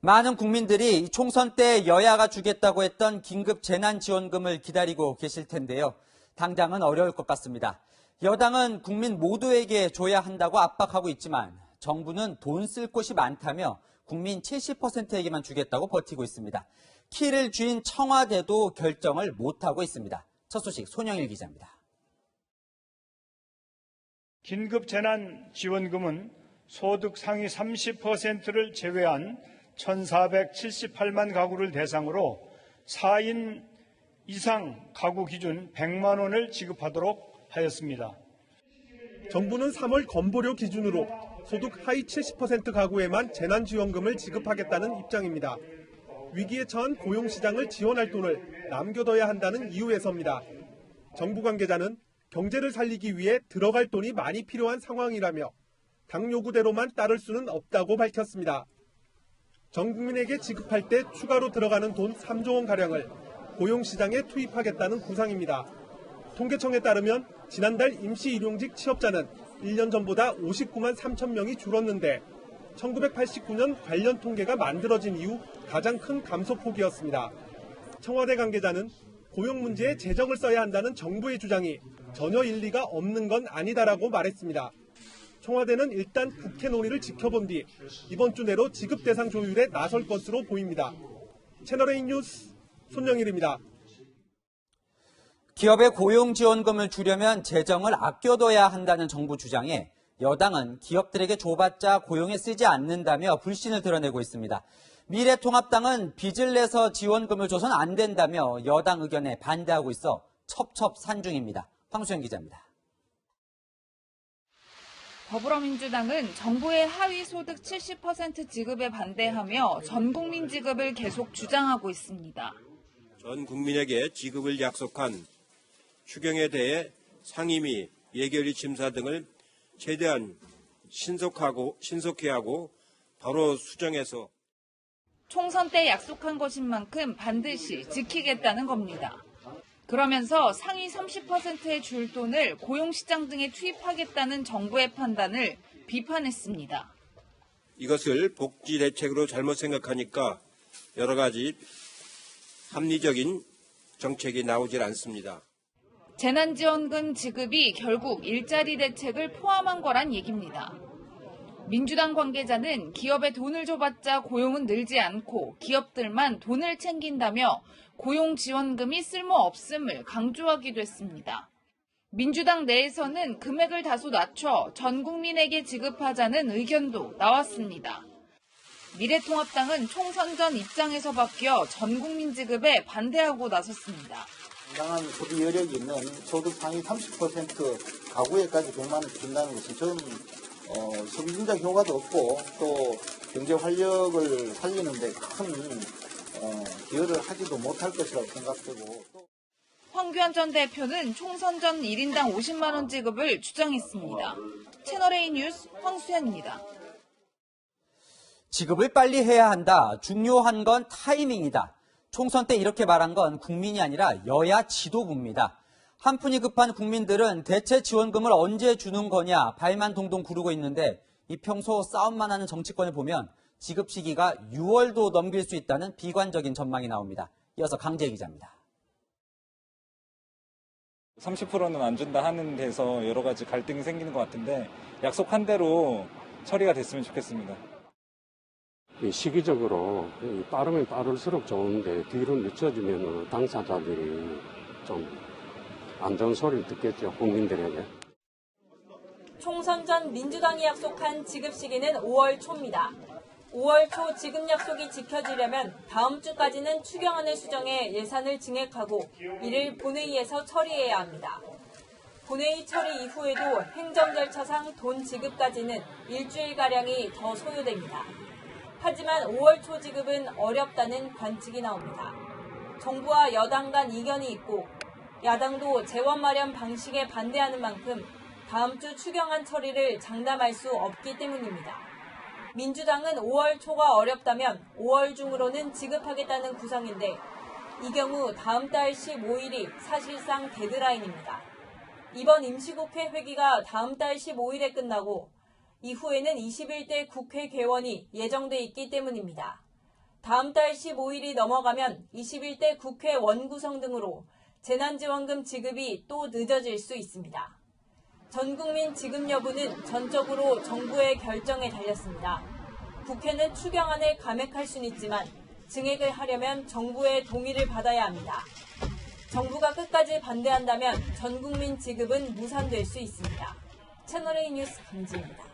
많은 국민들이 총선 때 여야가 주겠다고 했던 긴급 재난지원금을 기다리고 계실 텐데요. 당장은 어려울 것 같습니다. 여당은 국민 모두에게 줘야 한다고 압박하고 있지만 정부는 돈 쓸 곳이 많다며 국민 70%에게만 주겠다고 버티고 있습니다. 키를 쥔 청와대도 결정을 못하고 있습니다. 첫 소식 손영일 기자입니다. 긴급 재난지원금은 소득 상위 30%를 제외한 1,478만 가구를 대상으로 4인 이상 가구 기준 100만 원을 지급하도록 하였습니다. 정부는 3월 건보료 기준으로 소득 하위 70% 가구에만 재난지원금을 지급하겠다는 입장입니다. 위기에 처한 고용시장을 지원할 돈을 남겨둬야 한다는 이유에서입니다. 정부 관계자는 경제를 살리기 위해 들어갈 돈이 많이 필요한 상황이라며 당 요구대로만 따를 수는 없다고 밝혔습니다. 전 국민에게 지급할 때 추가로 들어가는 돈 3조 원가량을 고용시장에 투입하겠다는 구상입니다. 통계청에 따르면 지난달 임시일용직 취업자는 1년 전보다 59만 3천 명이 줄었는데 1989년 관련 통계가 만들어진 이후 가장 큰 감소폭이었습니다. 청와대 관계자는 고용 문제에 재정을 써야 한다는 정부의 주장이 전혀 일리가 없는 건 아니다라고 말했습니다. 청와대는 일단 국회 논의를 지켜본 뒤 이번 주 내로 지급 대상 조율에 나설 것으로 보입니다. 채널A 뉴스 손영일입니다. 기업의 고용지원금을 주려면 재정을 아껴둬야 한다는 정부 주장에 여당은 기업들에게 줘봤자 고용에 쓰지 않는다며 불신을 드러내고 있습니다. 미래통합당은 빚을 내서 지원금을 줘서는 안 된다며 여당 의견에 반대하고 있어 첩첩산중입니다. 황수영 기자입니다. 더불어민주당은 정부의 하위 소득 70% 지급에 반대하며 전국민 지급을 계속 주장하고 있습니다. 전 국민에게 지급을 약속한 추경에 대해 상임위, 예결위 심사 등을 최대한 신속히 하고 바로 수정해서 총선 때 약속한 것인 만큼 반드시 지키겠다는 겁니다. 그러면서 상위 30%의 줄 돈을 고용시장 등에 투입하겠다는 정부의 판단을 비판했습니다. 이것을 복지 대책으로 잘못 생각하니까 여러 가지 합리적인 정책이 나오질 않습니다. 재난지원금 지급이 결국 일자리 대책을 포함한 거란 얘기입니다. 민주당 관계자는 기업에 돈을 줘봤자 고용은 늘지 않고 기업들만 돈을 챙긴다며 고용지원금이 쓸모없음을 강조하기도 했습니다. 민주당 내에서는 금액을 다소 낮춰 전 국민에게 지급하자는 의견도 나왔습니다. 미래통합당은 총선 전 입장에서 바뀌어 전 국민 지급에 반대하고 나섰습니다. 상당한 소비 여력이 있는 소득 상위 30% 가구에까지 100만 원 준다는 것은 저는 소비 진작 효과도 없고 또 경제 활력을 살리는 데 큰 기여를 하지도 못할 것이라고 생각되고. 황교안 전 대표는 총선 전 1인당 50만 원 지급을 주장했습니다. 채널A 뉴스 황수연입니다. 지급을 빨리 해야 한다. 중요한 건 타이밍이다. 총선 때 이렇게 말한 건 국민이 아니라 여야 지도부입니다. 한푼이 급한 국민들은 대체 지원금을 언제 주는 거냐 발만 동동 구르고 있는데 이 평소 싸움만 하는 정치권을 보면 지급 시기가 6월도 넘길 수 있다는 비관적인 전망이 나옵니다. 이어서 강재 기자입니다. 30%는 안 준다 하는 데서 여러 가지 갈등이 생기는 것 같은데 약속한 대로 처리가 됐으면 좋겠습니다. 시기적으로 빠르면 빠를수록 좋은데 뒤로 늦춰지면 당사자들이 좀 안 좋은 소리를 듣겠죠, 국민들에게. 총선 전 민주당이 약속한 지급 시기는 5월 초입니다. 5월 초 지급 약속이 지켜지려면 다음 주까지는 추경안을 수정해 예산을 증액하고 이를 본회의에서 처리해야 합니다. 본회의 처리 이후에도 행정 절차상 돈 지급까지는 일주일가량이 더 소요됩니다. 하지만 5월 초 지급은 어렵다는 관측이 나옵니다. 정부와 여당 간 이견이 있고 야당도 재원 마련 방식에 반대하는 만큼 다음 주 추경안 처리를 장담할 수 없기 때문입니다. 민주당은 5월 초가 어렵다면 5월 중으로는 지급하겠다는 구상인데 이 경우 다음 달 15일이 사실상 데드라인입니다. 이번 임시국회 회기가 다음 달 15일에 끝나고 이후에는 21대 국회 개원이 예정돼 있기 때문입니다. 다음 달 15일이 넘어가면 21대 국회 원구성 등으로 재난지원금 지급이 또 늦어질 수 있습니다. 전국민 지급 여부는 전적으로 정부의 결정에 달렸습니다. 국회는 추경안을 감액할 수는 있지만 증액을 하려면 정부의 동의를 받아야 합니다. 정부가 끝까지 반대한다면 전국민 지급은 무산될 수 있습니다. 채널A 뉴스 강지입니다.